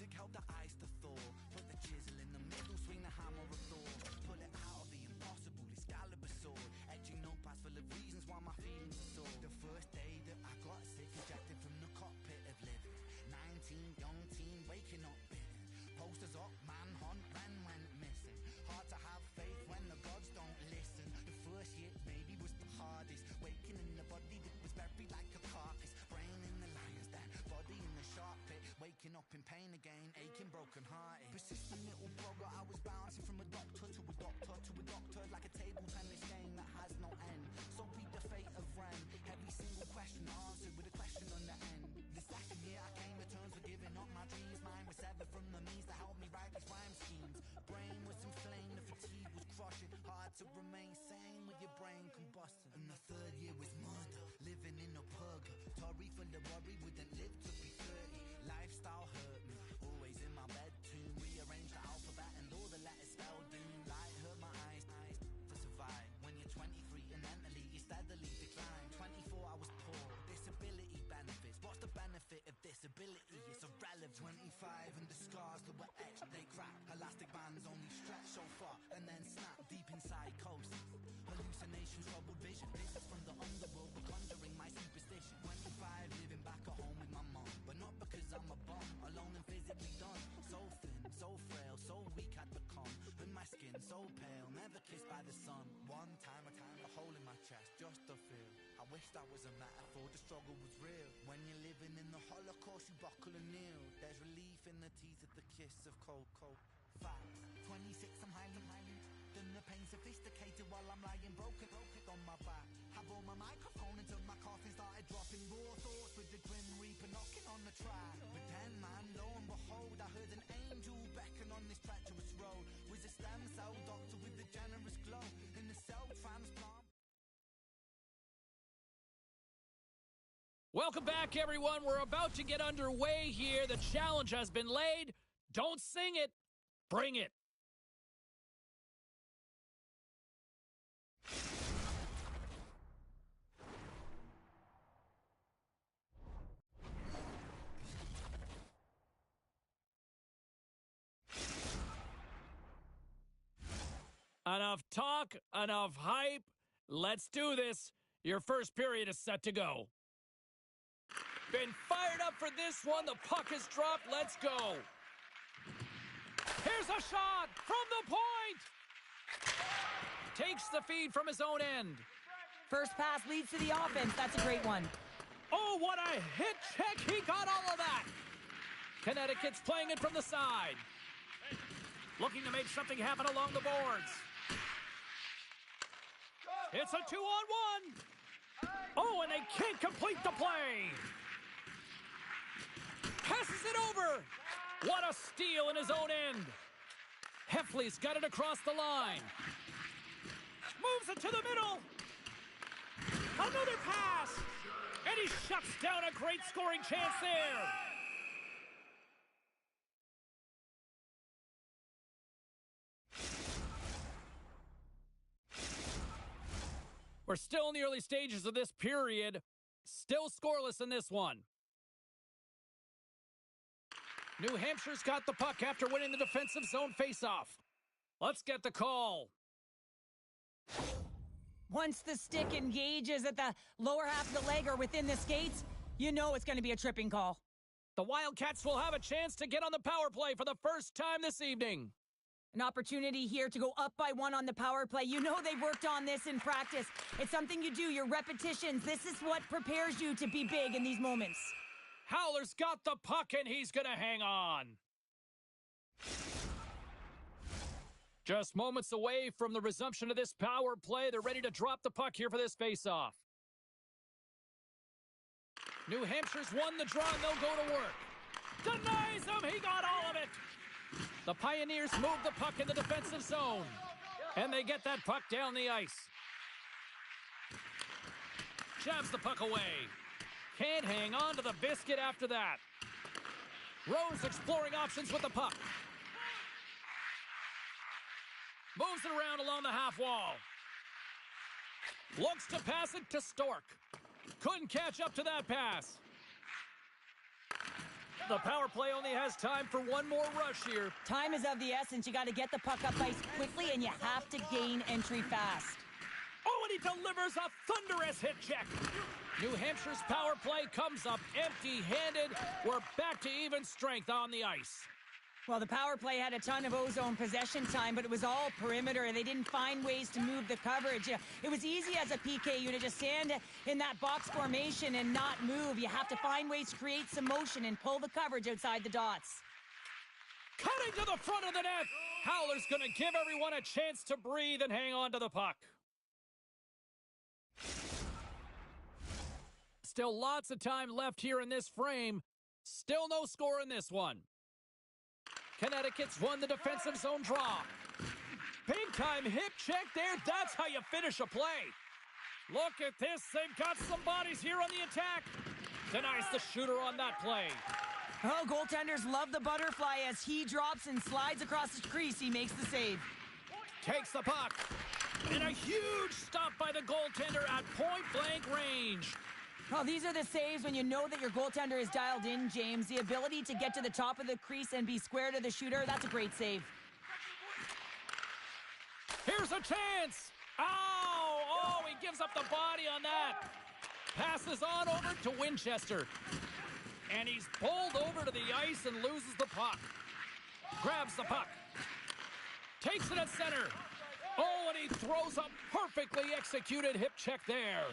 magic help the ice to thaw. Put the chisel in the middle, swing the hammer of Thor. Pull it out of the impossible, Excalibur sword. Etching notepads full of reasons why my feelings are sore. The first day that I got sick, ejected from the cockpit of living. 19, young teen, waking up bitten. Posters up, manhunt, ran went missing. Hard to have faith when the gods don't listen. The first year maybe was the hardest. Waking in the body that was buried like a carcass. Brain in the lion's den, body in the shark pit. Waking up in pain again, aching, broken hearted. Persistent little blogger, I was bouncing from a doctor to a doctor to a doctor, like a table tennis game that has no end. So be the fate of Ren. Every single question answered with a question on the end. The second year I came to terms with giving up my dreams. Mine was severed from the means to help me write these rhyme schemes. Brain was inflamed, the fatigue was crushing. Hard to remain sane with your brain combusting. And the third year was murder, living in a purgatory full of worry, wouldn't live to be 30. Lifestyle hurt me, always in my bed tune. Rearrange the alphabet and all the letters spell doom. Light hurt my eyes to survive. When you're 23 and mentally you steadily decline. 24 I was poor, disability benefits. What's the benefit of disability? It's irrelevant. 25 and the scars that were etched, they crack. Elastic bands only stretch so far and then snap. Deep in psychosis, hallucinations, troubled vision. Visits from the underworld were conjuring my superstition. 25 living back at home with my mom, but not because I'm a bum. Alone and physically done. So thin, so frail, so weak had become. And my skin so pale, never kissed by the sun. One time I timed a hole in my chest just to feel. I wish that was a metaphor, the struggle was real. When you're living in the Holocaust, you buckle and kneel. There's relief in the teeth of the kiss of cold. Facts. 26, I'm highly then the pain sophisticated while I'm lying broken on my back. I bore my microphone until my coffin started dropping. Raw thoughts with the grim reaper knocking on the track. But then, man, lo and behold, I heard an angel beckon on this treacherous road. Was a stem cell doctor with a generous glow in the cell transplant. Welcome back, everyone. We're about to get underway here. The challenge has been laid. Don't sing it. Bring it. Enough talk, enough hype. Let's do this. Your first period is set to go. Been fired up for this one. The puck is dropped. Let's go. Here's a shot from the point. Takes the feed from his own end. First pass leads to the offense. That's a great one. Oh, what a hit check. He got all of that. Connecticut's playing it from the side. Looking to make something happen along the boards. It's a 2-on-1. Oh, and they can't complete the play. Passes it over. What a steal in his own end. Heffley's got it across the line. Moves it to the middle. Another pass. And he shuts down a great scoring chance there. We're still in the early stages of this period. Still scoreless in this one. New Hampshire's got the puck after winning the defensive zone faceoff. Let's get the call. Once the stick engages at the lower half of the leg or within the skates, you know it's going to be a tripping call. The Wildcats will have a chance to get on the power play for the first time this evening. An opportunity here to go up by 1 on the power play. You know they've worked on this in practice. It's something you do, your repetitions. This is what prepares you to be big in these moments. Howler's got the puck and he's going to hang on. Just moments away from the resumption of this power play. They're ready to drop the puck here for this faceoff. New Hampshire's won the draw and they'll go to work. Denies him, he got all of it. The Pioneers move the puck in the defensive zone. And they get that puck down the ice. Jabs the puck away. Can't hang on to the biscuit after that. Rose exploring options with the puck. Moves it around along the half wall. Looks to pass it to Stork. Couldn't catch up to that pass. The power play only has time for one more rush here. Time is of the essence. You got to get the puck up ice quickly, and you have to gain entry fast. Oh, and he delivers a thunderous hit check. New Hampshire's power play comes up empty-handed. We're back to even strength on the ice. Well, the power play had a ton of ozone possession time, but it was all perimeter. They didn't find ways to move the coverage. It was easy as a PK unit to stand in that box formation and not move. You have to find ways to create some motion and pull the coverage outside the dots. Cutting to the front of the net. Howler's going to give everyone a chance to breathe and hang on to the puck. Still lots of time left here in this frame. Still no score in this one. Connecticut's won the defensive zone draw. Big-time hip check there. That's how you finish a play. Look at this. They've got some bodies here on the attack. Denies the shooter on that play. Oh, goaltenders love the butterfly as he drops and slides across the crease. He makes the save. Takes the puck. And a huge stop by the goaltender at point-blank range. Oh, these are the saves when you know that your goaltender is dialed in, James. The ability to get to the top of the crease and be square to the shooter, that's a great save. Here's a chance. Oh, he gives up the body on that. Passes on over to Winchester. And he's pulled over to the ice and loses the puck. Grabs the puck. Takes it at center. Oh, and he throws a perfectly executed hip check there.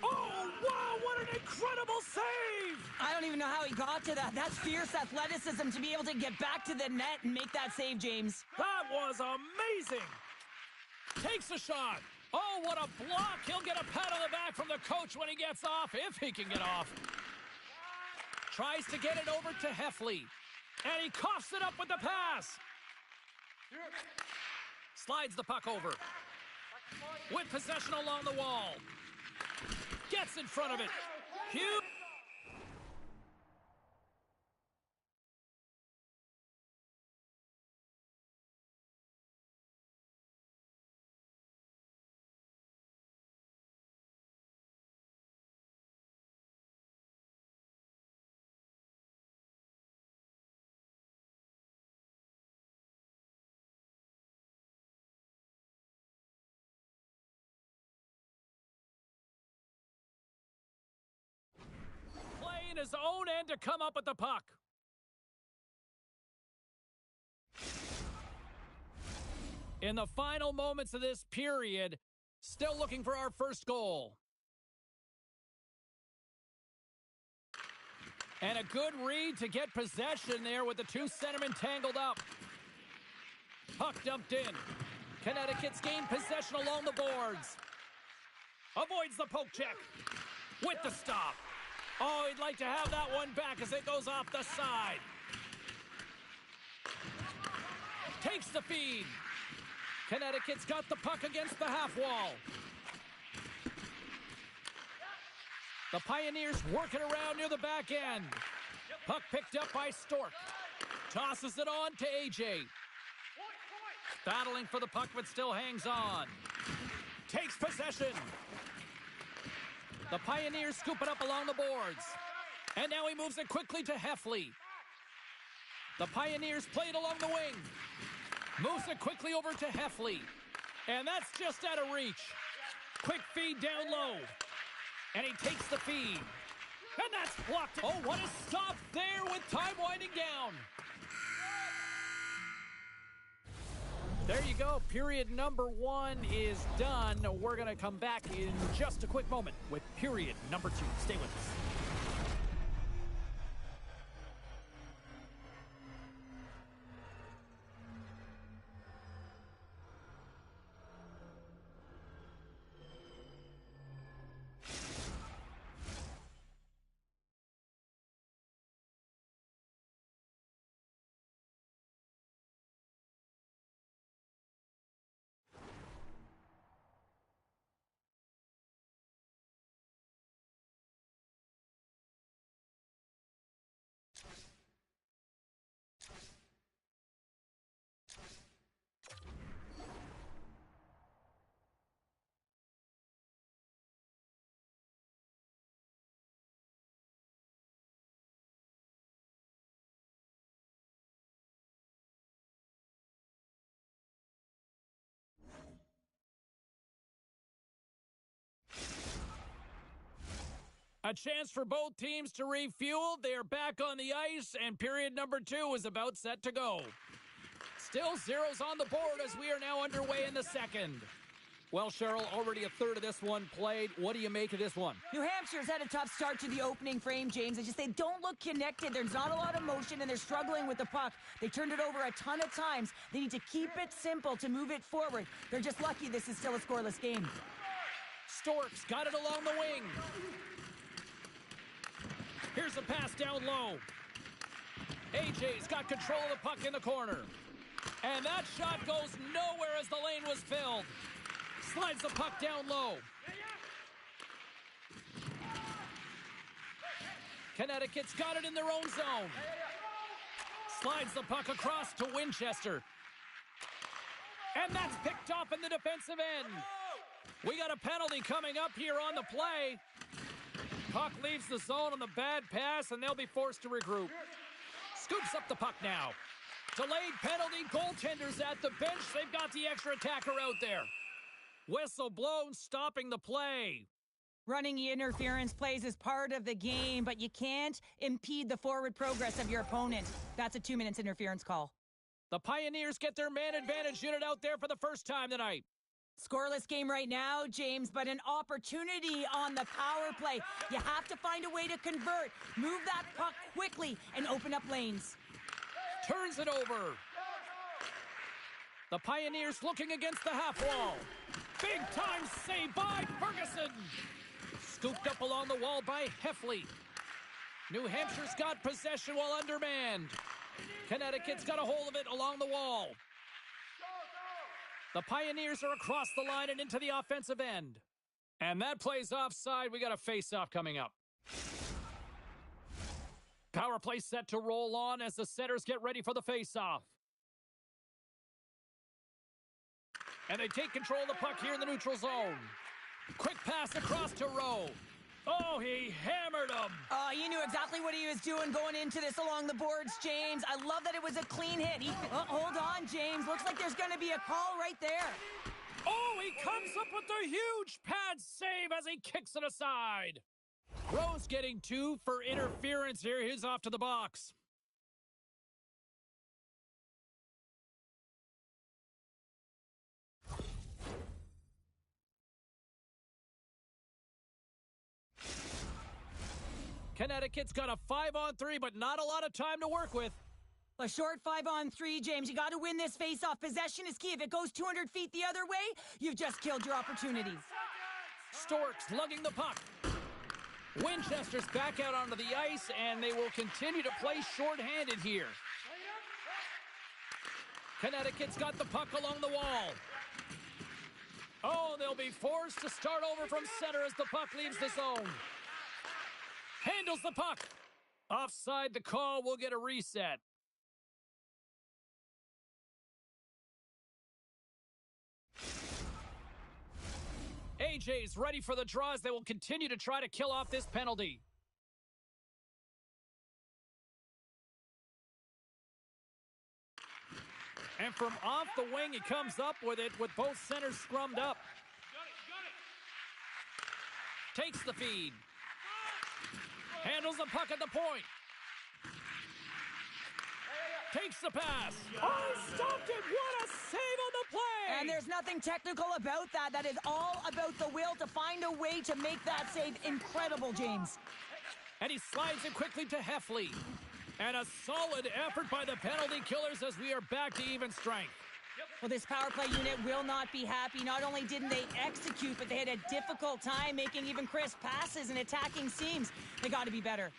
Oh, wow, what an incredible save! I don't even know how he got to that. That's fierce athleticism to be able to get back to the net and make that save, James. That was amazing! Takes a shot. Oh, what a block! He'll get a pat on the back from the coach when he gets off, if he can get off. Tries to get it over to Heffley. And he coughs it up with the pass. Slides the puck over. With possession along the wall. Gets in front of it. Huge. Playing his own end to come up with the puck. In the final moments of this period, still looking for our first goal. And a good read to get possession there with the two centermen tangled up. Puck dumped in. Connecticut's gained possession along the boards. Avoids the poke check. With the stop. Oh, he'd like to have that one back as it goes off the side. Takes the feed. Connecticut's got the puck against the half wall. The Pioneers working around near the back end. Puck picked up by Stork. Tosses it on to AJ. Battling for the puck, but still hangs on. Takes possession. The Pioneers scoop it up along the boards. And now he moves it quickly to Heffley. The Pioneers play it along the wing. Moves it quickly over to Heffley. And that's just out of reach. Quick feed down low. And he takes the feed. And that's blocked. Oh, what a stop there with time winding down. There you go. Period number 1 is done. We're going to come back in just a quick moment with period number 2. Stay with us. A chance for both teams to refuel. They are back on the ice, and period number 2 is about set to go. Still zeros on the board as we are now underway in the second. Well, Cheryl, already a third of this one played. What do you make of this one? New Hampshire's had a tough start to the opening frame, James. They don't look connected. There's not a lot of motion, and they're struggling with the puck. They turned it over a ton of times. They need to keep it simple to move it forward. They're just lucky this is still a scoreless game. Storks got it along the wing. Here's a pass down low. AJ's got control of the puck in the corner. And that shot goes nowhere as the lane was filled. Slides the puck down low. Connecticut's got it in their own zone. Slides the puck across to Winchester. And that's picked off in the defensive end. We got a penalty coming up here on the play. Puck leaves the zone on the bad pass, and they'll be forced to regroup. Scoops up the puck now. Delayed penalty, goaltenders at the bench. They've got the extra attacker out there. Whistle blown, stopping the play. Running interference plays is part of the game, but you can't impede the forward progress of your opponent. That's a 2 minutes interference call. The Pioneers get their man advantage unit out there for the first time tonight. Scoreless game right now, James, but an opportunity on the power play. You have to find a way to convert. Move that puck quickly and open up lanes. Turns it over. The Pioneers looking against the half wall. Big time save by Ferguson. Scooped up along the wall by Heffley. New Hampshire's got possession while undermanned. Connecticut's got a hold of it along the wall. The Pioneers are across the line and into the offensive end. And that plays offside. We got a face-off coming up. Power play set to roll on as the setters get ready for the face-off. And they take control of the puck here in the neutral zone. Quick pass across to Rowe. Oh, he hammered him. You knew exactly what he was doing going into this along the boards, James. I love that it was a clean hit. Hold on, James. Looks like there's going to be a call right there. Oh, he comes up with a huge pad save as he kicks it aside. Rowe's getting 2 for interference here. He's off to the box. Connecticut's got a 5-on-3, but not a lot of time to work with. A short 5-on-3, James. You got to win this face-off. Possession is key. If it goes 200 feet the other way, you've just killed your opportunities. Storks lugging the puck. Winchester's back out onto the ice, and they will continue to play short-handed here. Connecticut's got the puck along the wall. Oh, they'll be forced to start over from center as the puck leaves the zone. Handles the puck. Offside the call. Will get a reset. AJ's ready for the draws. They will continue to try to kill off this penalty. And from off the wing, he comes up with it with both centers scrummed up. Takes the feed. Handles the puck at the point. Takes the pass. Oh, stopped it. What a save on the play. And there's nothing technical about that. That is all about the will to find a way to make that save. Incredible, James. And he slides it quickly to Heffley. And a solid effort by the penalty killers as we are back to even strength. Well, this power play unit will not be happy. Not only didn't they execute, but they had a difficult time making even crisp passes and attacking seams. They got to be better.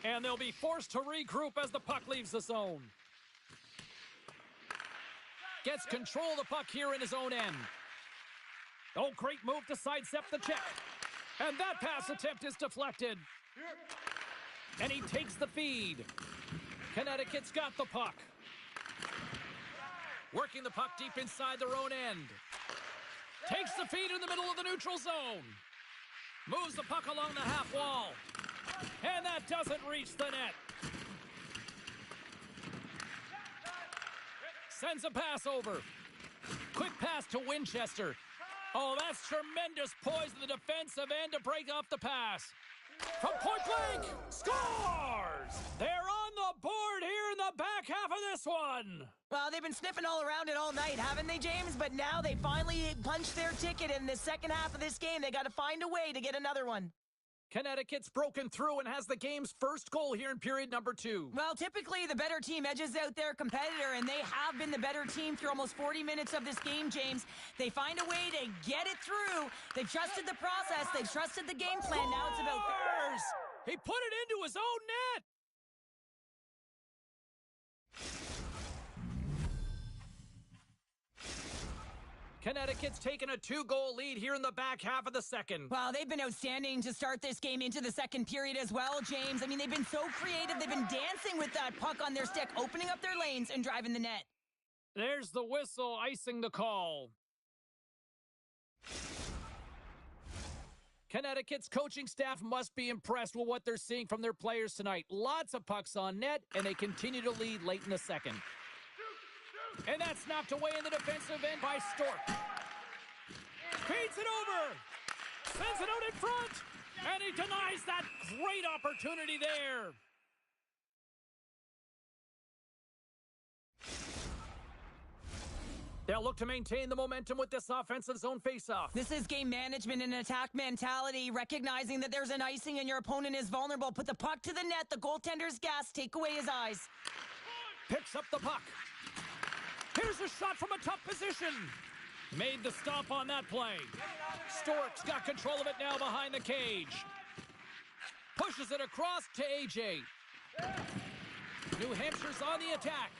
And they'll be forced to regroup as the puck leaves the zone. Gets control of the puck here in his own end. Oh, great move to sidestep the check. And that pass attempt is deflected. And he takes the feed. Connecticut's got the puck. Working the puck deep inside their own end. Takes the feed in the middle of the neutral zone. Moves the puck along the half wall. And that doesn't reach the net. Sends a pass over. Quick pass to Winchester. Oh, that's tremendous poise in the defensive end to break off the pass. From point blank, scores! They're on the board here in the back half of this one. Well, they've been sniffing all around it all night, haven't they, James? But now they finally punched their ticket in the second half of this game. They got to find a way to get another one. Connecticut's broken through and has the game's first goal here in period number 2. Well, typically the better team edges out their competitor, and they have been the better team through almost 40 minutes of this game, James. They find a way to get it through. They've trusted the process. They've trusted the game plan. Now it's about... He put it into his own net. Connecticut's taken a 2-goal lead here in the back half of the second. Well, they've been outstanding to start this game into the second period as well, James. I mean, they've been so creative. They've been dancing with that puck on their stick, opening up their lanes and driving the net. There's the whistle, icing the call. Connecticut's coaching staff must be impressed with what they're seeing from their players tonight. Lots of pucks on net, and they continue to lead late in the second. And that's knocked away in the defensive end by Stork. Feeds it over. Sends it out in front. And he denies that great opportunity there. They'll look to maintain the momentum with this offensive zone faceoff. This is game management and attack mentality, recognizing that there's an icing and your opponent is vulnerable. Put the puck to the net, the goaltender's gas, take away his eyes. Picks up the puck. Here's a shot from a tough position. Made the stop on that play. Stork's got control of it now behind the cage. Pushes it across to AJ. New Hampshire's on the attack.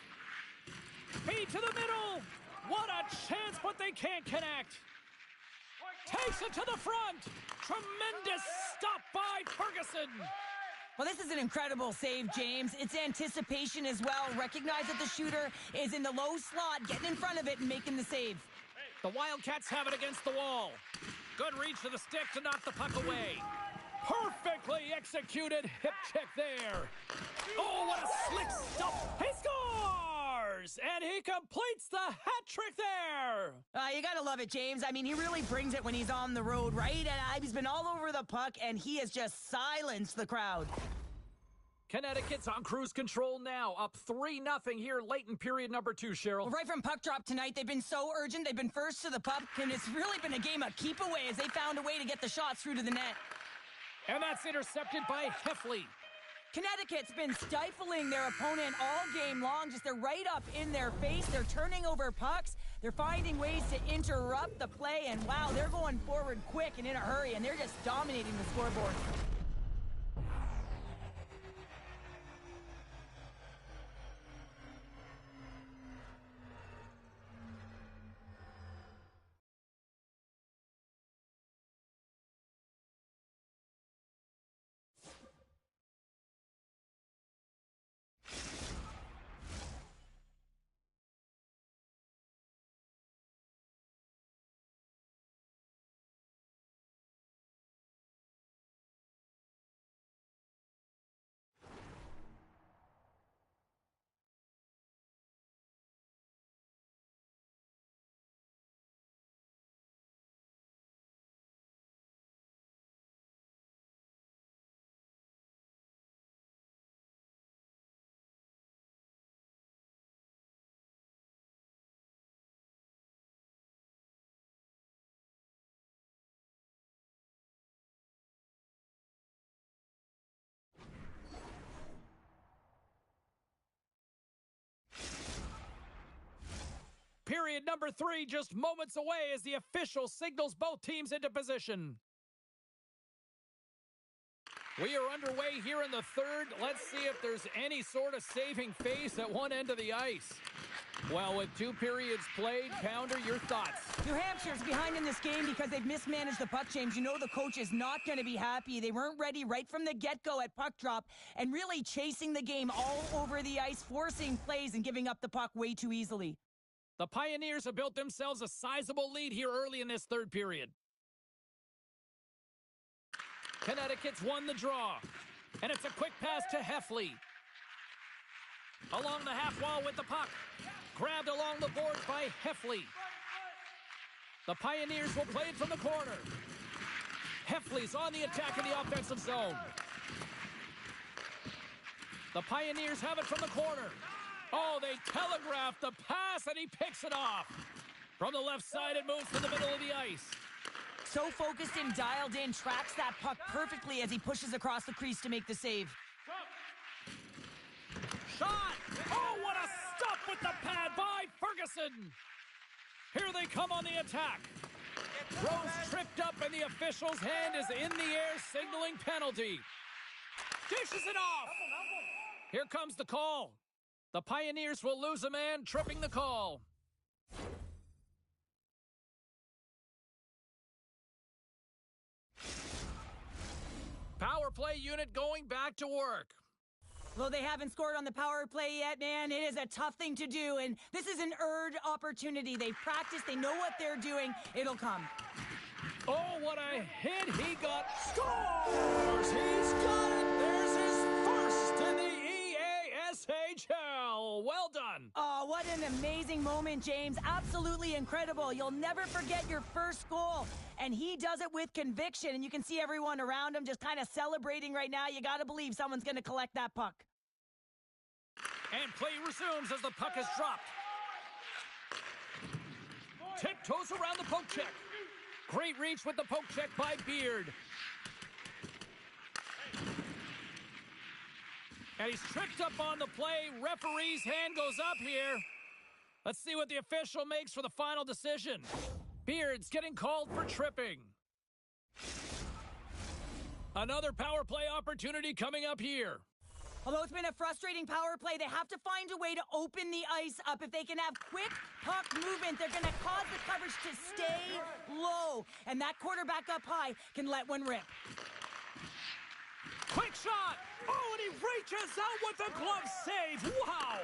Feed to the middle. What a chance, but they can't connect. Takes it to the front. Tremendous stop by Ferguson. Well, this is an incredible save, James. It's anticipation as well. Recognize that the shooter is in the low slot, getting in front of it and making the save. The Wildcats have it against the wall. Good reach to the stick to knock the puck away. Perfectly executed hip check there. Oh, what a slick stop. He scores! And he completes the hat trick there. You gotta love it, James. I mean, he really brings it when he's on the road, right? And he's been all over the puck, and he has just silenced the crowd. Connecticut's on cruise control now, up 3-0 here late in period number 2, Cheryl. Well, right from puck drop tonight, they've been so urgent. They've been first to the puck, and it's really been a game of keep away as they found a way to get the shots through to the net. And that's intercepted by Heffley. Connecticut's been stifling their opponent all game long. Just they're right up in their face. They're turning over pucks. They're finding ways to interrupt the play. And wow, they're going forward quick and in a hurry. And they're just dominating the scoreboard. Period number 3 just moments away as the official signals both teams into position. We are underway here in the third. Let's see if there's any sort of saving face at one end of the ice. Well, with 2 periods played, Pounder, your thoughts? New Hampshire's behind in this game because they've mismanaged the puck, James. You know the coach is not going to be happy. They weren't ready right from the get-go at puck drop and really chasing the game all over the ice, forcing plays and giving up the puck way too easily. The Pioneers have built themselves a sizable lead here early in this third period. Connecticut's won the draw. And it's a quick pass to Heffley. Along the half wall with the puck. Grabbed along the boards by Heffley. The Pioneers will play it from the corner. Heffley's on the attack in the offensive zone. The Pioneers have it from the corner. Oh, they telegraph the pass, and he picks it off. From the left side, it moves to the middle of the ice. So focused and dialed in, tracks that puck perfectly as he pushes across the crease to make the save. Shot! Oh, what a stop with the pad by Ferguson! Here they come on the attack. Rose tripped up, and the official's hand is in the air, signaling penalty. Dishes it off! Here comes the call. The Pioneers will lose a man, tripping the call. Power play unit going back to work. Well, they haven't scored on the power play yet, man. It is a tough thing to do, and this is an earned opportunity. They've practiced. They know what they're doing. It'll come. Oh, what a hit he got. Scores! He's got it! There's his first in the EASHL. Well done. Oh, what an amazing moment, James. Absolutely incredible. You'll never forget your first goal. And he does it with conviction, and you can see everyone around him just kind of celebrating right now. You got to believe someone's going to collect that puck. And play resumes as the puck is dropped. Tiptoes around the poke check. Great reach with the poke check by Beard. And he's tripped up on the play. Referee's hand goes up here. Let's see what the official makes for the final decision. Beard's getting called for tripping. Another power play opportunity coming up here. Although it's been a frustrating power play, they have to find a way to open the ice up. If they can have quick puck movement, they're going to cause the coverage to stay low. And that quarterback up high can let one rip. Quick shot! Oh, and he reaches out with a glove save. Wow!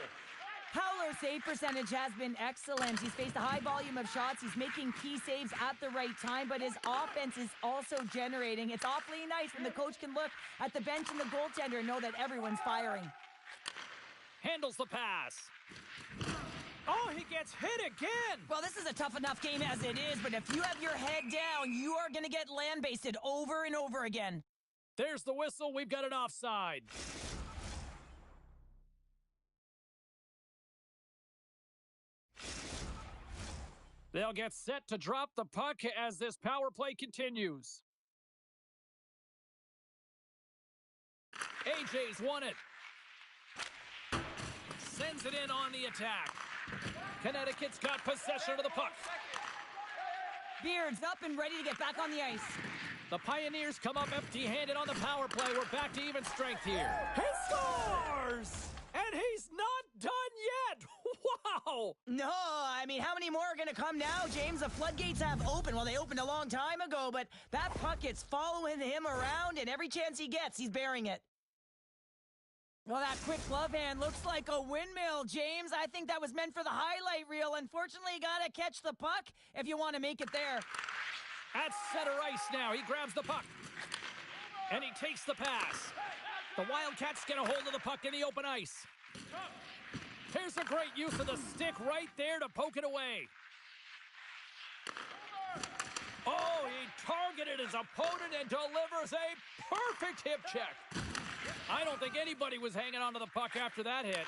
Howler's save percentage has been excellent. He's faced a high volume of shots. He's making key saves at the right time, but his offense is also generating. It's awfully nice when the coach can look at the bench and the goaltender and know that everyone's firing. Handles the pass. Oh, he gets hit again. Well, this is a tough enough game as it is, but if you have your head down, you are going to get land-basted over and over again. There's the whistle. We've got an offside. They'll get set to drop the puck as this power play continues. AJ's won it. Sends it in on the attack. Connecticut's got possession of the puck. Beard's up and ready to get back on the ice. The Pioneers come up empty-handed on the power play. We're back to even strength here. He scores! And he's not done yet! Wow! No, I mean, how many more are going to come now, James? The floodgates have opened. Well, they opened a long time ago, but that puck is following him around, and every chance he gets, he's bearing it. Well, that quick glove hand looks like a windmill, James. I think that was meant for the highlight reel. Unfortunately, you got to catch the puck if you want to make it there. At center ice now, he grabs the puck. And he takes the pass. The Wildcats get a hold of the puck in the open ice. Here's a great use of the stick right there to poke it away. Oh, he targeted his opponent and delivers a perfect hip check. I don't think anybody was hanging on to the puck after that hit.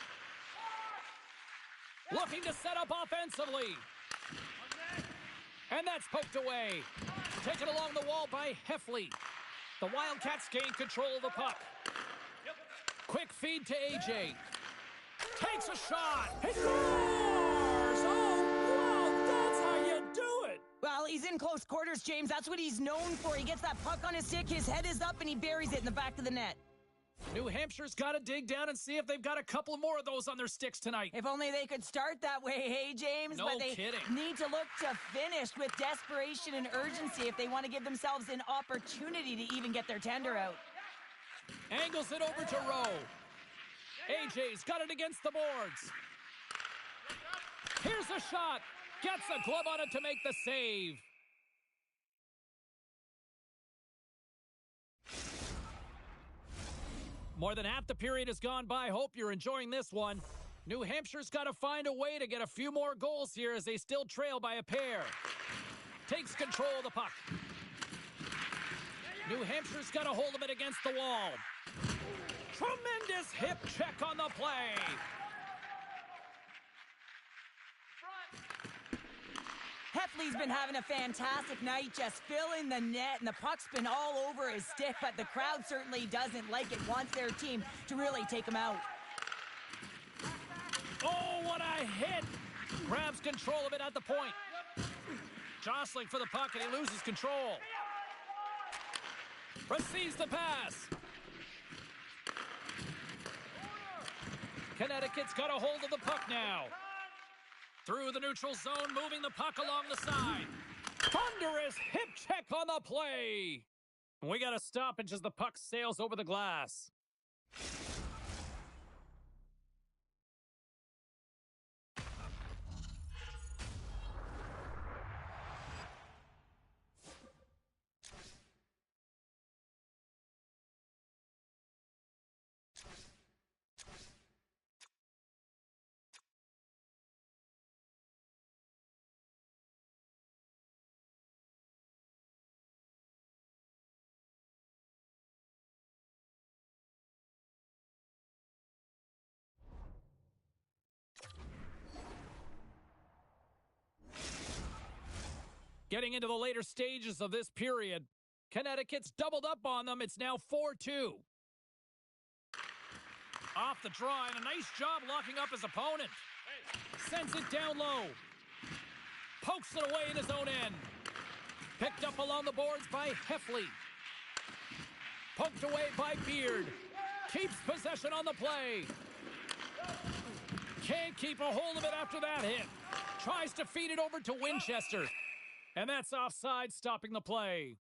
Looking to set up offensively. And that's poked away. Taken along the wall by Heffley. The Wildcats gain control of the puck. Quick feed to AJ. Takes a shot. He scores! Oh, wow, that's how you do it. Well, he's in close quarters, James. That's what he's known for. He gets that puck on his stick, his head is up, and he buries it in the back of the net. New Hampshire's got to dig down and see if they've got a couple more of those on their sticks tonight. If only they could start that way, hey, James? No but they kidding. need to look to finish with desperation and urgency if they want to give themselves an opportunity to even get their tender out. Angles it over to Rowe. AJ's got it against the boards. Here's a shot. Gets a glove on it to make the save. More than half the period has gone by. Hope you're enjoying this one. New Hampshire's got to find a way to get a few more goals here as they still trail by a pair. Takes control of the puck. New Hampshire's got a hold of it against the wall. Tremendous hip check on the play. Heffley's been having a fantastic night, just filling the net, and the puck's been all over his stick, but the crowd certainly doesn't like it, wants their team to really take him out. Oh, what a hit! Grabs control of it at the point. Jostling for the puck, and he loses control. Receives the pass. Connecticut's got a hold of the puck now. Through the neutral zone, moving the puck along the side. Thunderous hip check on the play. We got a stoppage as the puck sails over the glass. Getting into the later stages of this period, Connecticut's doubled up on them. It's now 4-2. Off the draw, and a nice job locking up his opponent. Sends it down low. Pokes it away in his own end. Picked up along the boards by Heffley. Poked away by Beard. Keeps possession on the play. Can't keep a hold of it after that hit. Tries to feed it over to Winchester. And that's offside, stopping the play.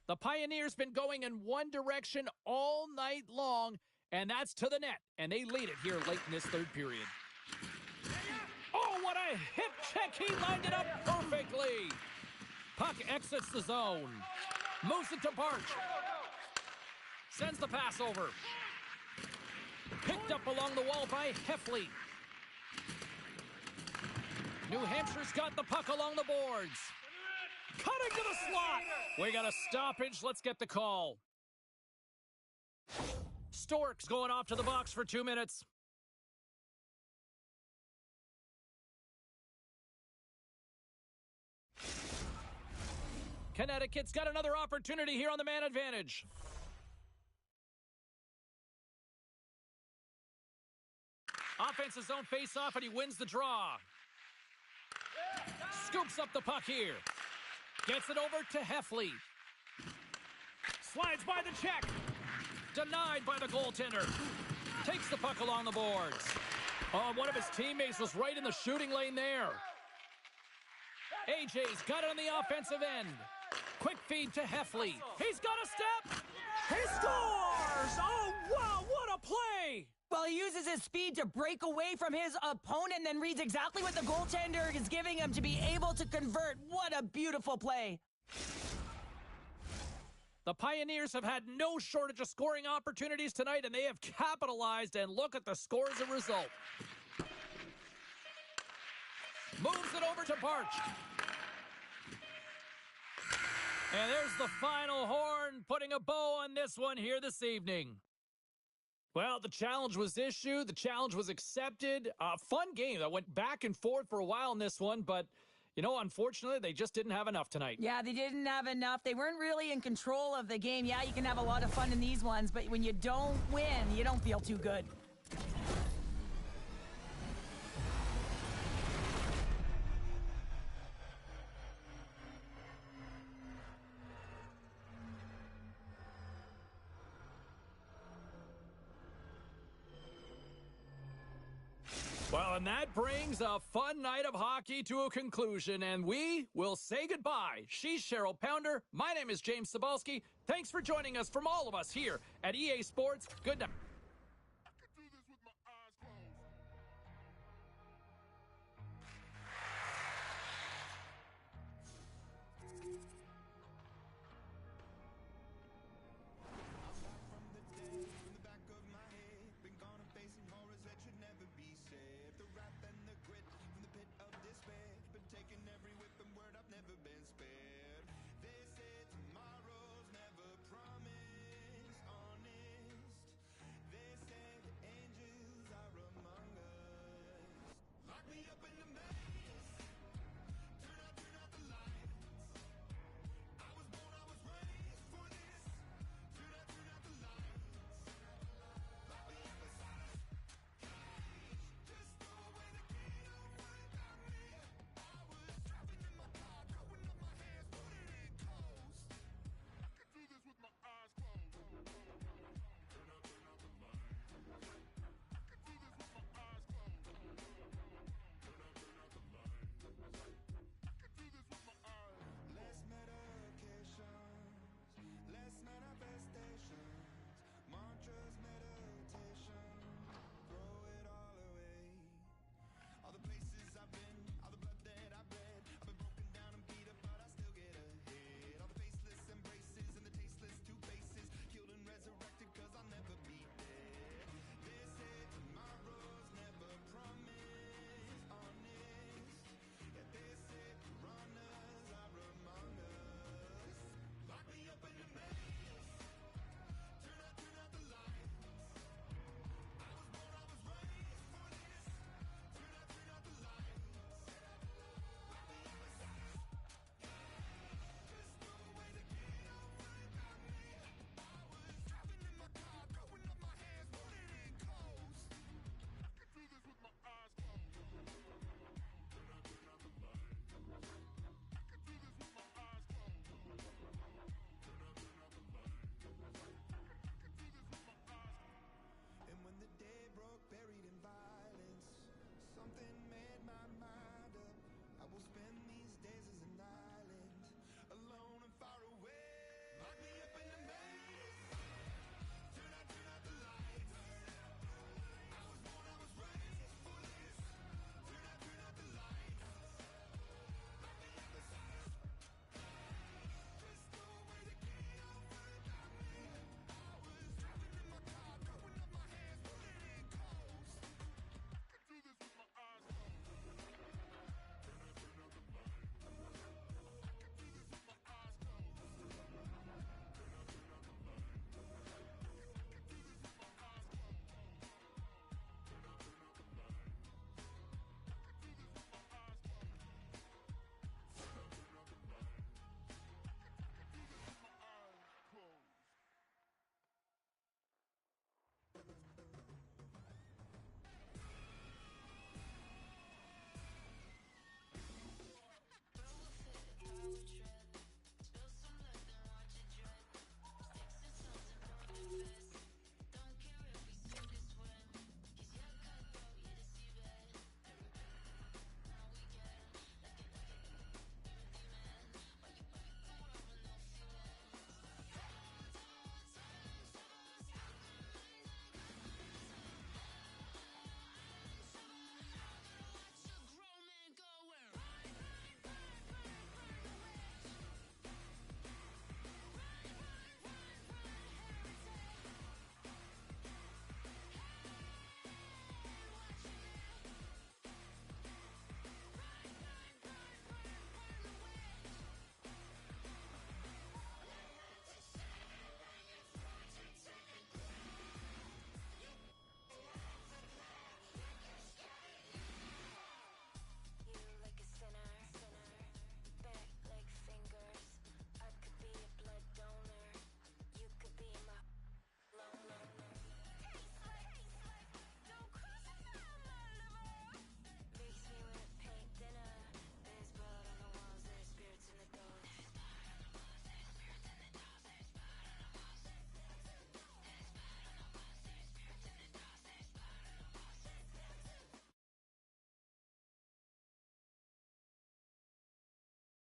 The Pioneers been going in one direction all night long, and that's to the net. And they lead it here late in this third period. Oh, what a hip check. He lined it up perfectly. Puck exits the zone. Moves it to Barch. Sends the pass over. Picked up along the wall by Heffley. New Hampshire's got the puck along the boards. Cutting to the slot. We got a stoppage. Let's get the call. Stork's going off to the box for 2 minutes. Connecticut's got another opportunity here on the man advantage. Offensive zone face-off, and he wins the draw. Scoops up the puck here. Gets it over to Heffley. Slides by the check. Denied by the goaltender. Takes the puck along the boards. Oh, one of his teammates was right in the shooting lane there. AJ's got it on the offensive end. Quick feed to Heffley. He's got a step. He scores! Oh, wow, what a play! Well, he uses his speed to break away from his opponent, then reads exactly what the goaltender is giving him to be able to convert. What a beautiful play. The Pioneers have had no shortage of scoring opportunities tonight, and they have capitalized, and look at the score as a result. Moves it over to Barch. And there's the final horn, putting a bow on this one here this evening. Well, the challenge was issued. The challenge was accepted. Fun game that went back and forth for a while in this one, but, you know, unfortunately, they just didn't have enough tonight. Yeah, they didn't have enough. They weren't really in control of the game. Yeah, you can have a lot of fun in these ones, but when you don't win, you don't feel too good. Well, and that brings a fun night of hockey to a conclusion, and we will say goodbye. She's Cheryl Pounder. My name is James Cebulski. Thanks for joining us from all of us here at EA Sports. Good night. I could do this with my eyes closed. I'm back from the dead, in the back of my head. Been gone and facing horrors that should never be said. The rap and the grit.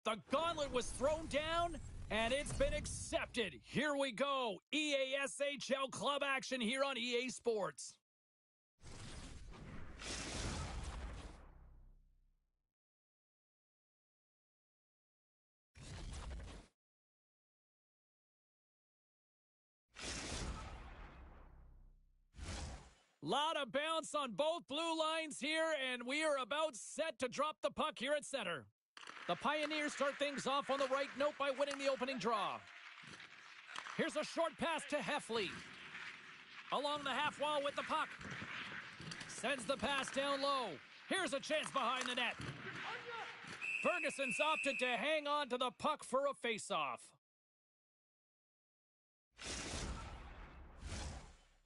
The gauntlet was thrown down, and it's been accepted. Here we go. EASHL club action here on EA Sports. Lot of bounce on both blue lines here, and we are about set to drop the puck here at center. The Pioneers start things off on the right note by winning the opening draw. Here's a short pass to Heffley. Along the half wall with the puck. Sends the pass down low. Here's a chance behind the net. Ferguson's opted to hang on to the puck for a faceoff.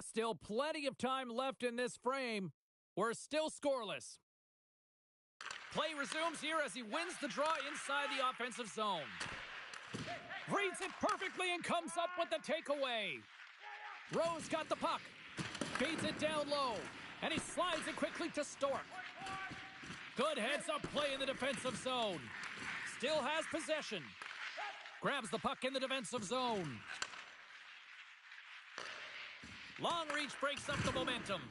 Still plenty of time left in this frame. We're still scoreless. Play resumes here as he wins the draw inside the offensive zone. Reads it perfectly and comes up with the takeaway. Rose got the puck. Feeds it down low. And he slides it quickly to Stork. Good heads-up play in the defensive zone. Still has possession. Grabs the puck in the defensive zone. Long reach breaks up the momentum.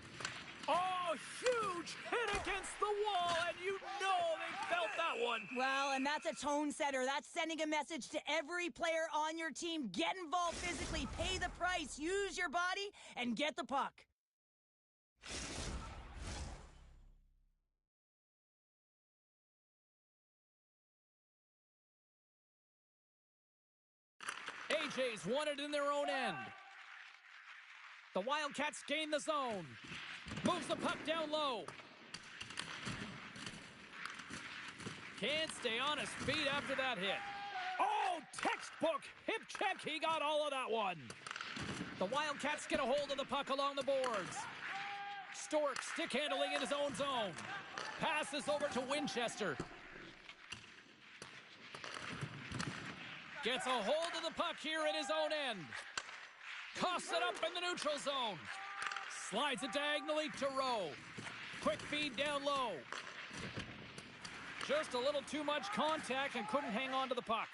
Oh, huge hit against the wall, and you know they felt that one. Well, and that's a tone setter. That's sending a message to every player on your team. Get involved physically, pay the price, use your body, and get the puck. AJ's won it in their own end. The Wildcats gain the zone. Moves the puck down low. Can't stay on his feet after that hit. Oh, textbook hip check. He got all of that one. The Wildcats get a hold of the puck along the boards. Stork stick handling in his own zone. Passes over to Winchester. Gets a hold of the puck here in his own end. Coughs it up in the neutral zone. Slides it diagonally to Rowe. Quick feed down low. Just a little too much contact and couldn't hang on to the puck.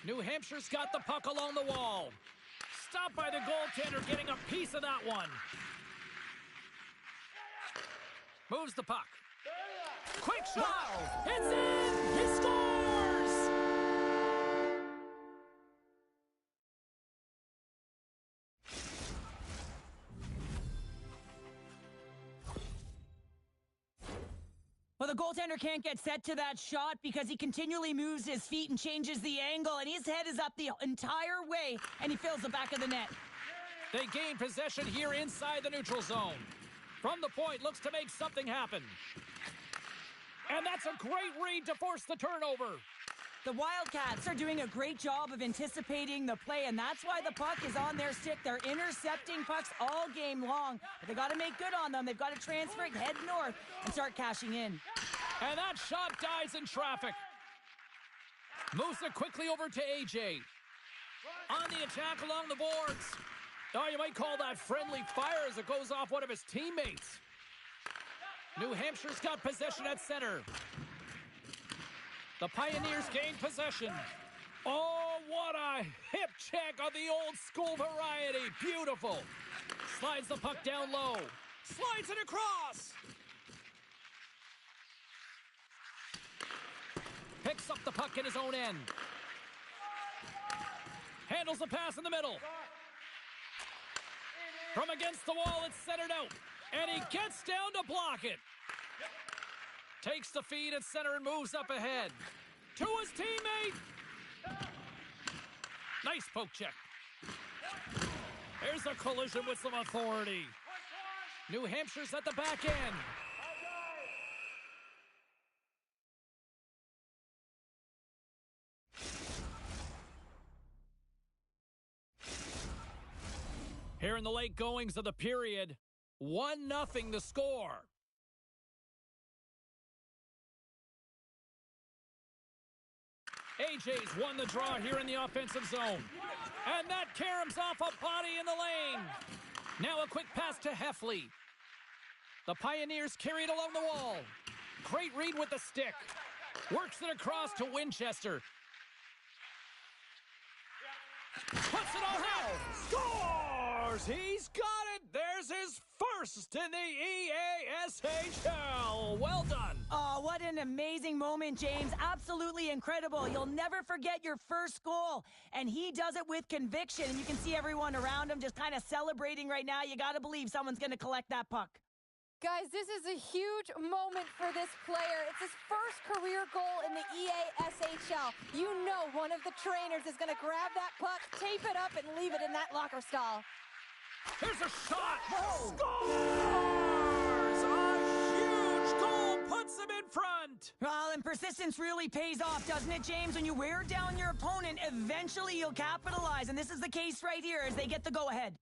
New Hampshire's got the puck along the wall. Stopped by the goaltender getting a piece of that one. Moves the puck. Quick shot! Wow. It's in! He scores! Well, the goaltender can't get set to that shot because he continually moves his feet and changes the angle, and his head is up the entire way, and he fills the back of the net. They gain possession here inside the neutral zone. From the point, looks to make something happen. And that's a great read to force the turnover. The Wildcats are doing a great job of anticipating the play, and that's why the puck is on their stick. They're intercepting pucks all game long, but they got to make good on them. They've got to transfer it, head north, and start cashing in. And that shot dies in traffic. Moves it quickly over to AJ. On the attack along the boards. Oh, you might call that friendly fire as it goes off one of his teammates. New Hampshire's got possession at center. The Pioneers gain possession. Oh, what a hip check on the old school variety. Beautiful. Slides the puck down low. Slides it across. Picks up the puck in his own end. Handles the pass in the middle. From against the wall, it's centered out. And he gets down to block it. Takes the feed at center and moves up ahead. To his teammate. Nice poke check. There's a collision with some authority. New Hampshire's at the back end. Here in the late goings of the period, 1-0 the score. AJ's won the draw here in the offensive zone. And that caroms off a body in the lane. Now a quick pass to Heffley. The Pioneers carry it along the wall. Great read with the stick. Works it across to Winchester. Puts it on net. Scores! He's got it! There's his first in the EASHL. Well done. Oh, what an amazing moment, James. Absolutely incredible. You'll never forget your first goal. And he does it with conviction. And you can see everyone around him just kind of celebrating right now. You got to believe someone's going to collect that puck. Guys, this is a huge moment for this player. It's his first career goal in the EASHL. You know one of the trainers is going to grab that puck, tape it up, and leave it in that locker stall. Here's a shot. Scores! A huge goal puts him in front. Well, and persistence really pays off, doesn't it, James? When you wear down your opponent, eventually you'll capitalize. And this is the case right here as they get the go-ahead.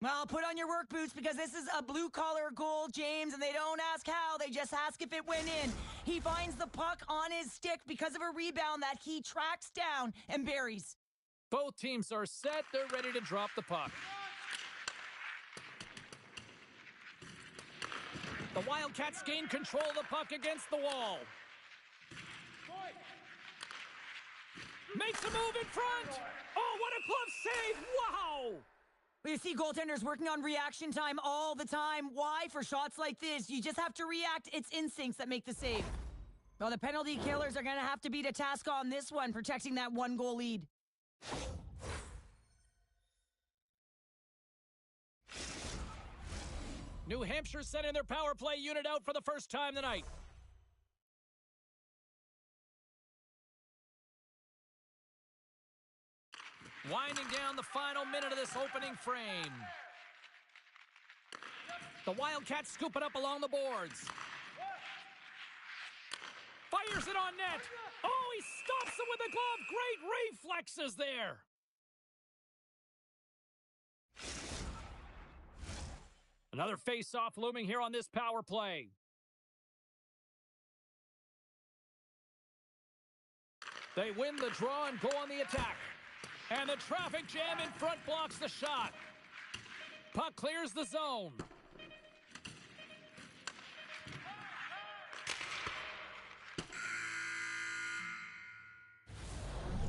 Well, put on your work boots because this is a blue-collar goal, James, and they don't ask how, they just ask if it went in. He finds the puck on his stick because of a rebound that he tracks down and buries. Both teams are set. They're ready to drop the puck. The Wildcats gain control of the puck against the wall. Makes a move in front. Oh, what a glove save. Wow. You see goaltenders working on reaction time all the time. Why? For shots like this, you just have to react. It's instincts that make the save. Well, the penalty killers are going to have to beat a task on this one, protecting that one-goal lead. New Hampshire sending their power play unit out for the first time tonight. Winding down the final minute of this opening frame. The Wildcats scoop it up along the boards. Fires it on net. Oh, he stops it with a glove. Great reflexes there. Another face-off looming here on this power play. They win the draw and go on the attack. And the traffic jam in front blocks the shot. Puck clears the zone.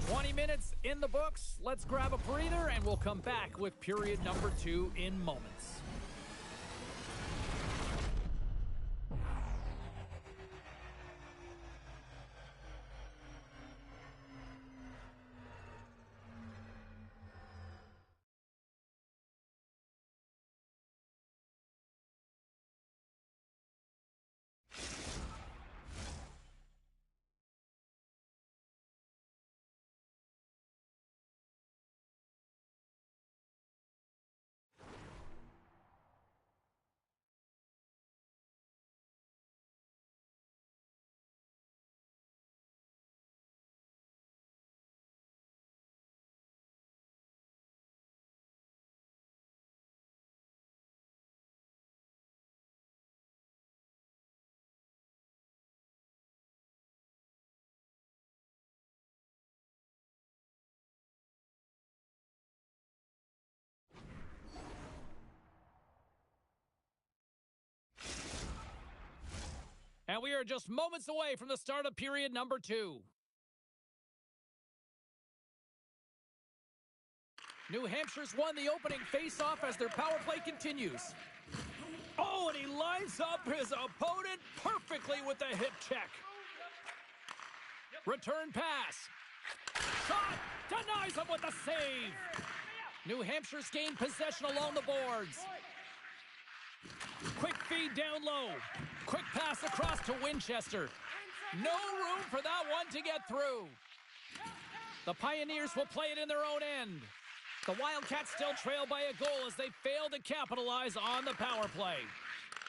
"20 minutes in the books. Let's grab a breather and we'll come back with period number 2 in moments. And we are just moments away from the start of period number 2. New Hampshire's won the opening face-off as their power play continues. Oh, and he lines up his opponent perfectly with the hip check. Return pass. Shot! Denies him with the save. New Hampshire's gained possession along the boards. Quick feed down low. Quick pass across to Winchester. No room for that one to get through. The Pioneers will play it in their own end. The Wildcats still trail by a goal as they fail to capitalize on the power play.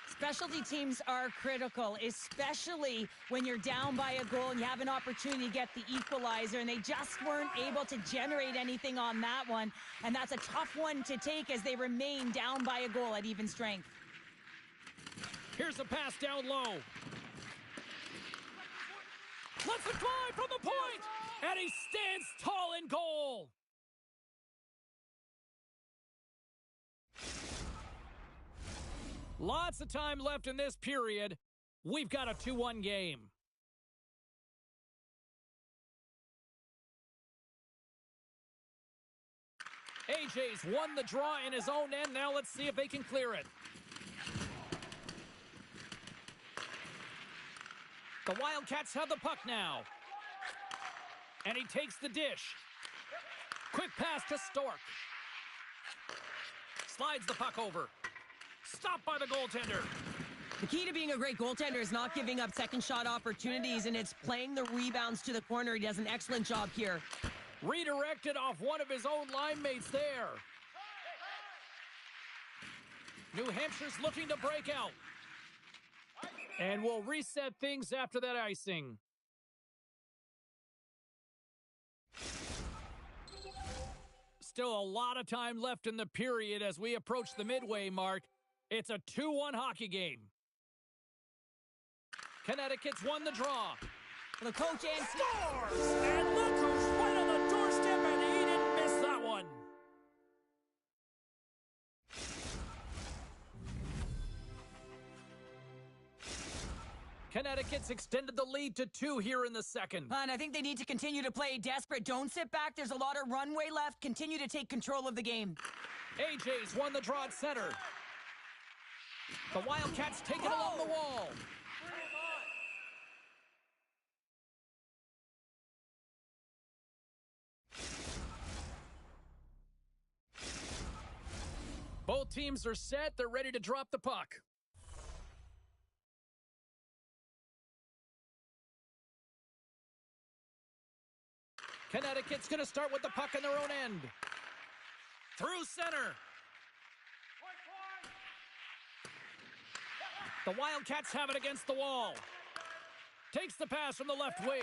Specialty teams are critical, especially when you're down by a goal and you have an opportunity to get the equalizer, and they just weren't able to generate anything on that one. And that's a tough one to take as they remain down by a goal at even strength. Here's a pass down low. Lets it fly from the point, and he stands tall in goal. Lots of time left in this period. We've got a 2-1 game. AJ's won the draw in his own end. Now let's see if they can clear it. The Wildcats have the puck now. And he takes the dish. Quick pass to Stork. Slides the puck over. Stopped by the goaltender. The key to being a great goaltender is not giving up second shot opportunities, and it's playing the rebounds to the corner. He does an excellent job here. Redirected off one of his own line mates there. New Hampshire's looking to break out. And we'll reset things after that icing. Still a lot of time left in the period as we approach the midway mark. It's a 2-1 hockey game. Connecticut's won the draw. The coach and Scores! And look who's right on the doorstep, and he didn't miss that one. Connecticut's extended the lead to 2 here in the second. And I think they need to continue to play desperate. Don't sit back. There's a lot of runway left. Continue to take control of the game. AJ's won the draw at center. The Wildcats take it along the wall. Both teams are set. They're ready to drop the puck. Connecticut's going to start with the puck in their own end. Through center. The Wildcats have it against the wall. Takes the pass from the left wing.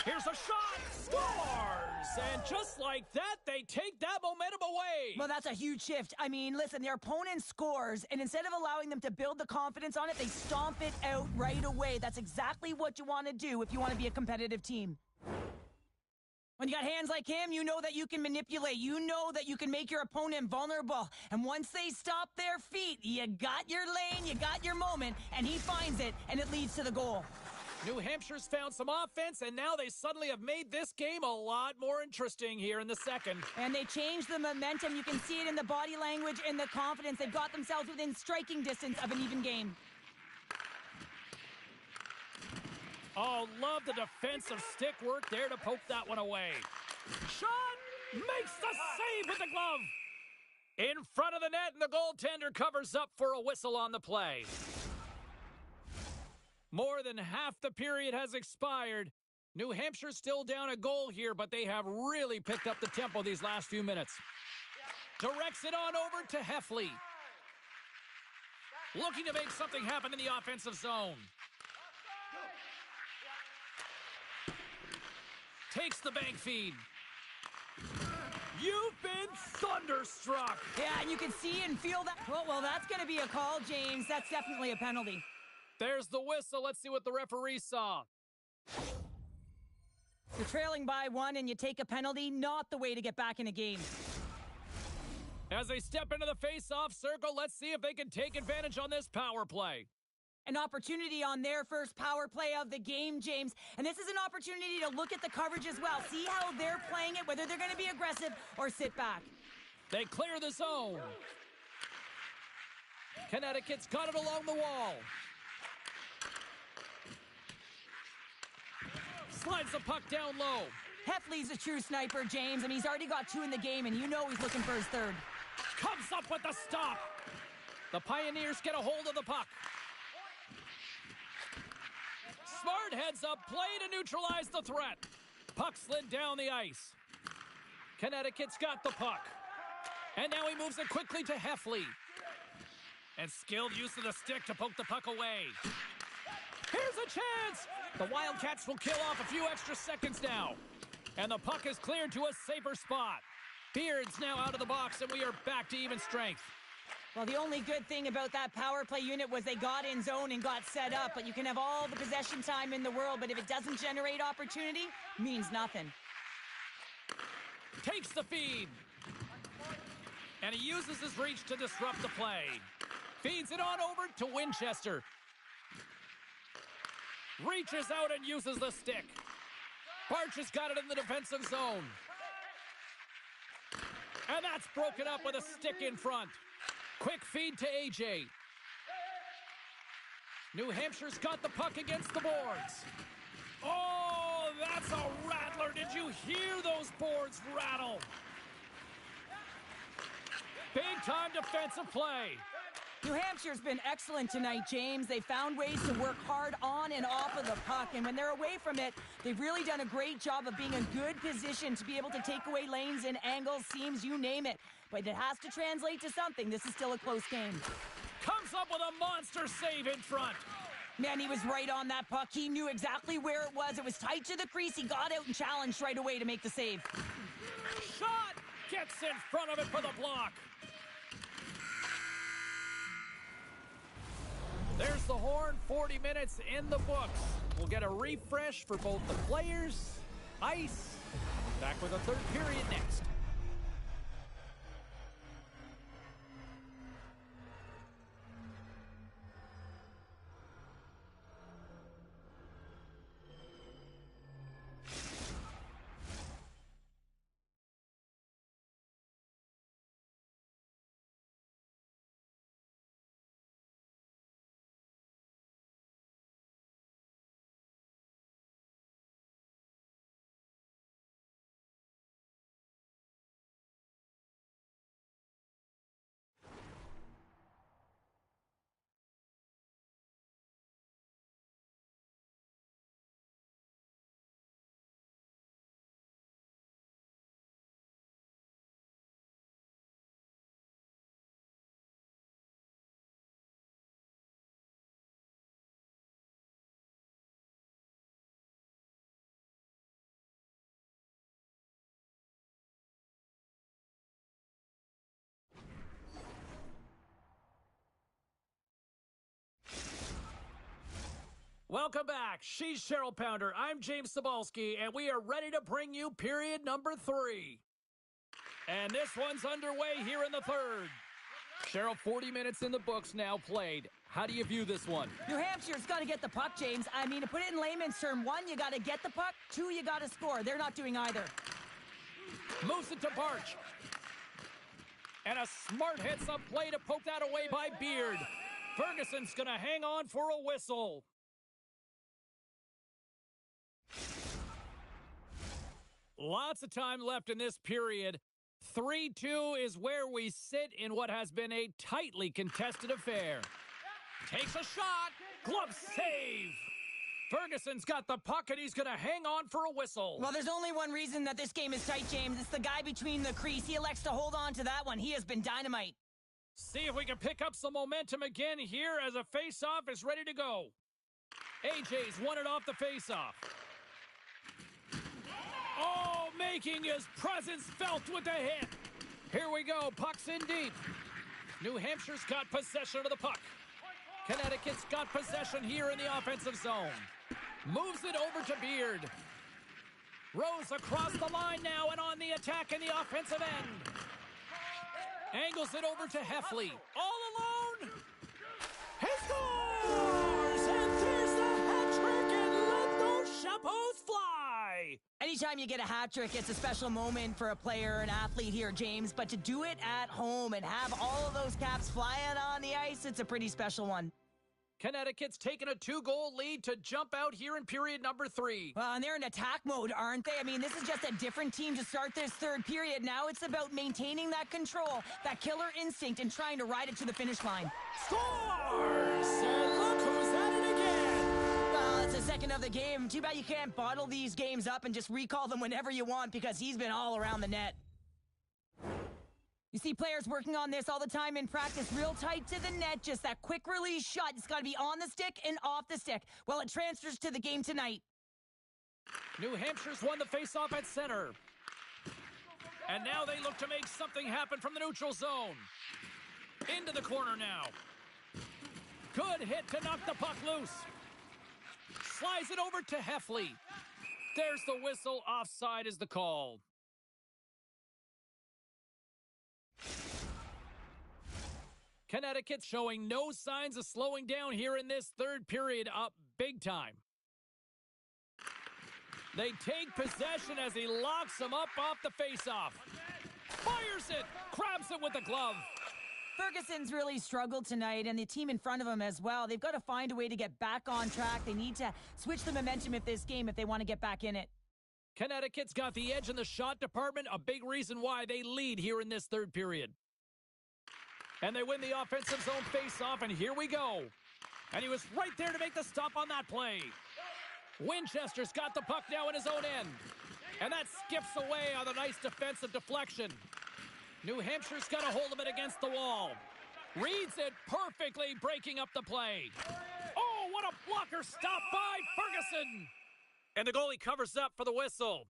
Here's a shot. Scores! And just like that, they take that momentum away. Well, that's a huge shift. I mean, listen, their opponent scores, and instead of allowing them to build the confidence on it, they stomp it out right away. That's exactly what you want to do if you want to be a competitive team. When you got hands like him, you know that you can manipulate. You know that you can make your opponent vulnerable. And once they stop their feet, you got your lane, you got your moment, and he finds it, and it leads to the goal. New Hampshire's found some offense, and now they suddenly have made this game a lot more interesting here in the second. And they changed the momentum. You can see it in the body language and the confidence. They've got themselves within striking distance of an even game. Oh, love the defensive stick work there to poke that one away. Sean makes the save with the glove. In front of the net, and the goaltender covers up for a whistle on the play. More than half the period has expired. New Hampshire's still down a goal here, but they have really picked up the tempo these last few minutes. Directs it on over to Heffley. Looking to make something happen in the offensive zone. Takes the bank feed. You've been thunderstruck. Yeah, and you can see and feel that. Well, that's going to be a call, James. That's definitely a penalty. There's the whistle. Let's see what the referee saw. You're trailing by 1 and you take a penalty, not the way to get back in a game. As they step into the face-off circle, let's see if they can take advantage on this power play. An opportunity on their first power play of the game, James. And this is an opportunity to look at the coverage as well. See how they're playing it, whether they're going to be aggressive or sit back. They clear the zone. Connecticut's got it along the wall. Slides the puck down low. Heffley's a true sniper, James, and he's already got 2 in the game, and you know he's looking for his third. Comes up with the stop. The Pioneers get a hold of the puck. Smart heads up play to neutralize the threat. Puck slid down the ice. Connecticut's got the puck. And now he moves it quickly to Heffley. And skilled use of the stick to poke the puck away. Here's a chance! The Wildcats will kill off a few extra seconds now. And the puck is cleared to a safer spot. Beard's now out of the box, and we are back to even strength. Well, the only good thing about that power play unit was they got in zone and got set up. But you can have all the possession time in the world, but if it doesn't generate opportunity, means nothing. Takes the feed. And he uses his reach to disrupt the play. Feeds it on over to Winchester. Reaches out and uses the stick. Barch has got it in the defensive zone. And that's broken up with a stick in front. Quick feed to AJ. New Hampshire's got the puck against the boards. Oh, that's a rattler. Did you hear those boards rattle? Big-time defensive play. New Hampshire's been excellent tonight, James. They found ways to work hard on and off of the puck, and when they're away from it, they've really done a great job of being in good position to be able to take away lanes and angles, seams, you name it. But it has to translate to something. This is still a close game. Comes up with a monster save in front. Man, he was right on that puck. He knew exactly where it was. It was tight to the crease. He got out and challenged right away to make the save. Shot! Gets in front of it for the block. There's the horn, 40 minutes in the books. We'll get a refresh for both the players, ice. Back with a third period next. Welcome back. She's Cheryl Pounder. I'm James Cebulski, and we are ready to bring you period number 3. And this one's underway here in the third. Cheryl, 40 minutes in the books now played. How do you view this one? New Hampshire's got to get the puck, James. I mean, to put it in layman's term, 1, you got to get the puck. 2, you got to score. They're not doing either. Moves it to Barch. And a smart heads-up play to poke that away by Beard. Ferguson's going to hang on for a whistle. Lots of time left in this period. 3-2 is where we sit in what has been a tightly contested affair. Takes a shot. Glove save. Ferguson's got the puck, and he's going to hang on for a whistle. Well, there's only one reason that this game is tight, James. It's the guy between the crease. He elects to hold on to that one. He has been dynamite. See if we can pick up some momentum again here as a face-off is ready to go. AJ's won it off the face-off. Oh, making his presence felt with the hit. Here we go. Puck's in deep. New Hampshire's got possession of the puck. Connecticut's got possession here in the offensive zone. Moves it over to Beard. Rose across the line now and on the attack in the offensive end. Angles it over to Heffley. All alone. He scores! And there's the hat trick, and let those chapeaus fly! Anytime you get a hat trick, it's a special moment for a player, an athlete here, James. But to do it at home and have all of those caps flying on the ice, it's a pretty special one. Connecticut's taken a 2-goal lead to jump out here in period number 3. Well, and they're in attack mode, aren't they? I mean, this is just a different team to start this third period. Now it's about maintaining that control, that killer instinct, and trying to ride it to the finish line. Scores! And look who's at it again! Well, it's the second of the game. Too bad you can't bottle these games up and just recall them whenever you want, because he's been all around the net. You see players working on this all the time in practice, real tight to the net, just that quick release shot. It's got to be on the stick and off the stick. Well, it transfers to the game tonight. New Hampshire's won the faceoff at center. And now they look to make something happen from the neutral zone. Into the corner now. Good hit to knock the puck loose. Slides it over to Heffley. There's the whistle. Offside is the call. Connecticut's showing no signs of slowing down here in this third period, up big time. They take possession as he locks him up off the faceoff. Fires it, grabs it with the glove. Ferguson's really struggled tonight, and the team in front of him as well. They've got to find a way to get back on track. They need to switch the momentum of this game if they want to get back in it. Connecticut's got the edge in the shot department, a big reason why they lead here in this third period. And they win the offensive zone faceoff, and here we go. And he was right there to make the stop on that play. Winchester's got the puck now in his own end. And that skips away on a nice defensive deflection. New Hampshire's got a hold of it against the wall. Reads it perfectly, breaking up the play. Oh, what a blocker stop by Ferguson! And the goalie covers up for the whistle.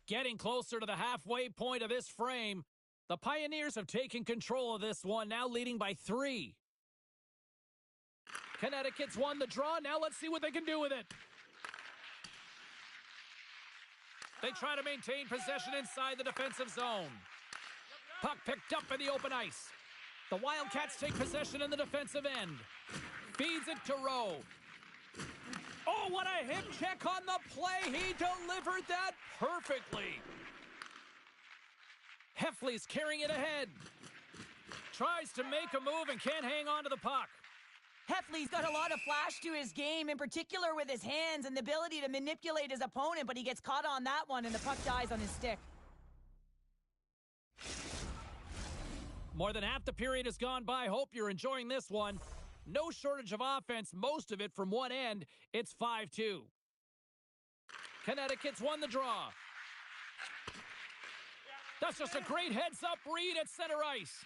Getting closer to the halfway point of this frame, the Pioneers have taken control of this one, now leading by 3. Connecticut's won the draw. Now let's see what they can do with it. They try to maintain possession inside the defensive zone. Puck picked up in the open ice. The Wildcats take possession in the defensive end. Feeds it to Rowe. Oh, what a hip check on the play. He delivered that perfectly. Heffley's carrying it ahead. Tries to make a move and can't hang on to the puck. Heffley's got a lot of flash to his game, in particular with his hands and the ability to manipulate his opponent, but he gets caught on that one and the puck dies on his stick. More than half the period has gone by. Hope you're enjoying this one. No shortage of offense, most of it from one end. It's 5-2. Connecticut's won the draw. That's just a great heads-up read at center ice.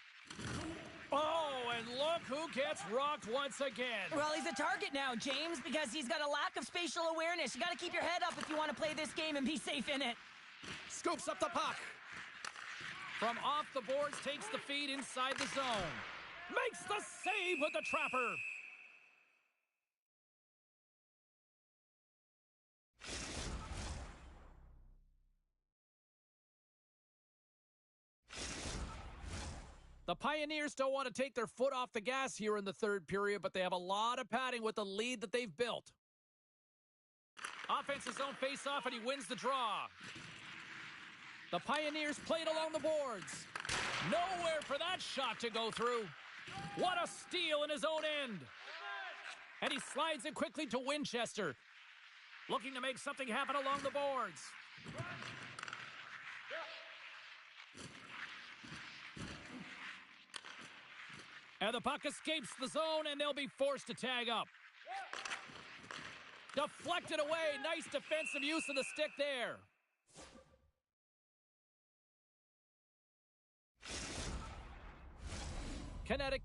Oh, and look who gets rocked once again. Well, he's a target now, James, because he's got a lack of spatial awareness. You got to keep your head up if you want to play this game and be safe in it. Scoops up the puck. From off the boards, takes the feed inside the zone. Makes the save with the trapper. The Pioneers don't want to take their foot off the gas here in the third period, but they have a lot of padding with the lead that they've built. Offensive zone face-off, and he wins the draw. The Pioneers played along the boards. Nowhere for that shot to go through. What a steal in his own end. And he slides it quickly to Winchester. Looking to make something happen along the boards. And the puck escapes the zone, and they'll be forced to tag up. Deflected away. Nice defensive use of the stick there. Connecticut.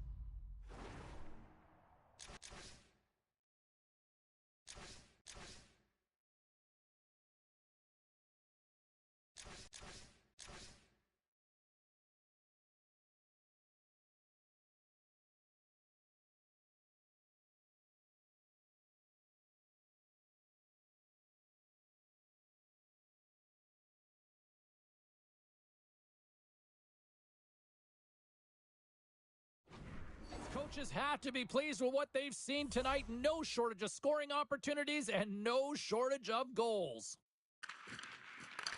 Coaches have to be pleased with what they've seen tonight. No shortage of scoring opportunities and no shortage of goals.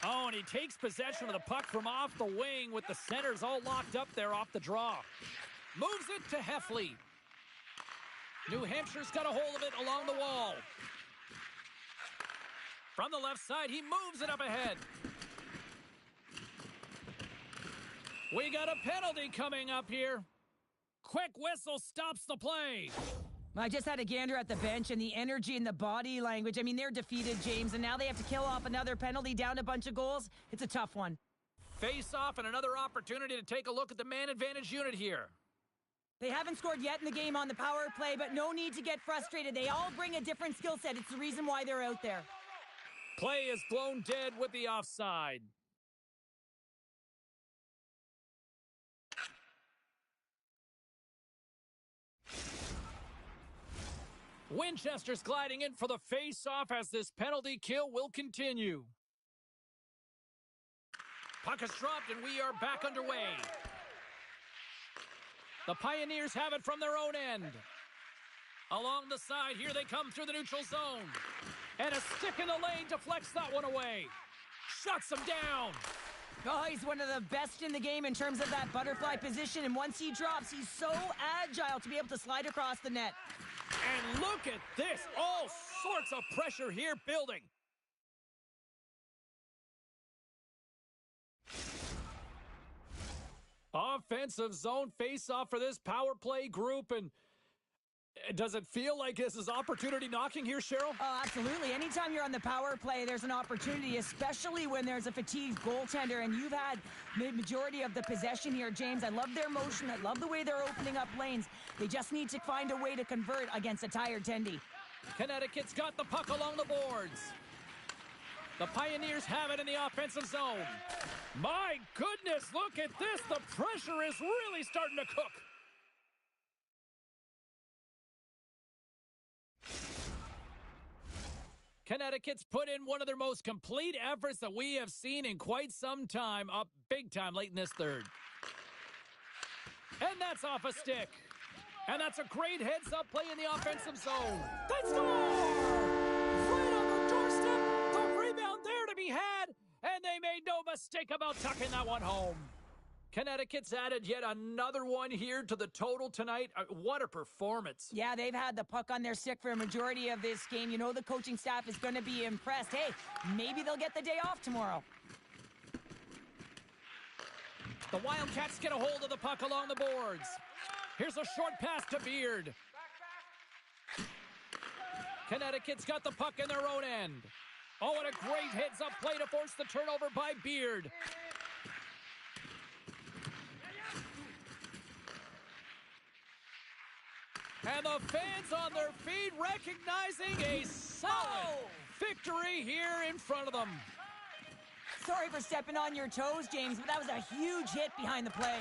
Oh, and he takes possession of the puck from off the wing with the centers all locked up there off the draw. Moves it to Heffley. New Hampshire's got a hold of it along the wall. From the left side, he moves it up ahead. We got a penalty coming up here. Quick whistle stops the play. I just had a gander at the bench, and the energy and the body language. I mean, they're defeated, James, and now they have to kill off another penalty, down a bunch of goals. It's a tough one. Face off and another opportunity to take a look at the man advantage unit here. They haven't scored yet in the game on the power play, but no need to get frustrated. They all bring a different skill set. It's the reason why they're out there. Play is blown dead with the offside. Winchester's gliding in for the face-off as this penalty kill will continue. Puck is dropped, and we are back underway. The Pioneers have it from their own end. Along the side, here they come through the neutral zone. And a stick in the lane deflects that one away. Shuts him down. Oh, he's one of the best in the game in terms of that butterfly position, and once he drops, he's so agile to be able to slide across the net. And look at this. All sorts of pressure here building. Offensive zone face-off for this power play group, and does it feel like this is opportunity knocking here, Cheryl? Oh, absolutely. Anytime you're on the power play, there's an opportunity, especially when there's a fatigued goaltender, and you've had the majority of the possession here, James. I love their motion. I love the way they're opening up lanes. They just need to find a way to convert against a tired Tendy. Connecticut's got the puck along the boards. The Pioneers have it in the offensive zone. My goodness, look at this. The pressure is really starting to cook. Connecticut's put in one of their most complete efforts that we have seen in quite some time, up big time late in this third. And that's off a stick. And that's a great heads-up play in the offensive zone. They score! Right on their doorstep, the rebound there to be had, and they made no mistake about tucking that one home. Connecticut's added yet another one here to the total tonight. What a performance. Yeah, they've had the puck on their stick for a majority of this game. You know the coaching staff is going to be impressed. Hey, maybe they'll get the day off tomorrow. The Wildcats get a hold of the puck along the boards. Here's a short pass to Beard. Connecticut's got the puck in their own end. Oh, and a great heads-up play to force the turnover by Beard. And the fans on their feet recognizing a solid victory here in front of them. Sorry for stepping on your toes, James, but that was a huge hit behind the play.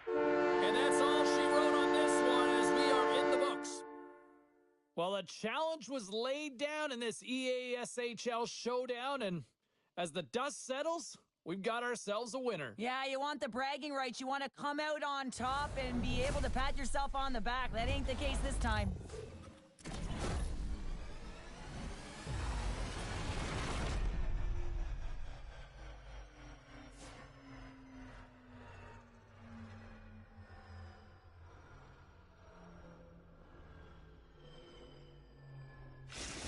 And that's all she wrote on this one as we are in the books. Well, a challenge was laid down in this EASHL showdown, and as the dust settles, we've got ourselves a winner. Yeah, you want the bragging rights. You want to come out on top and be able to pat yourself on the back. That ain't the case this time.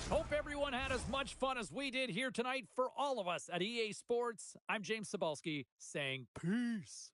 Hope everyone had as much fun as we did here tonight. For all of us at EA Sports, I'm James Cebulski saying peace.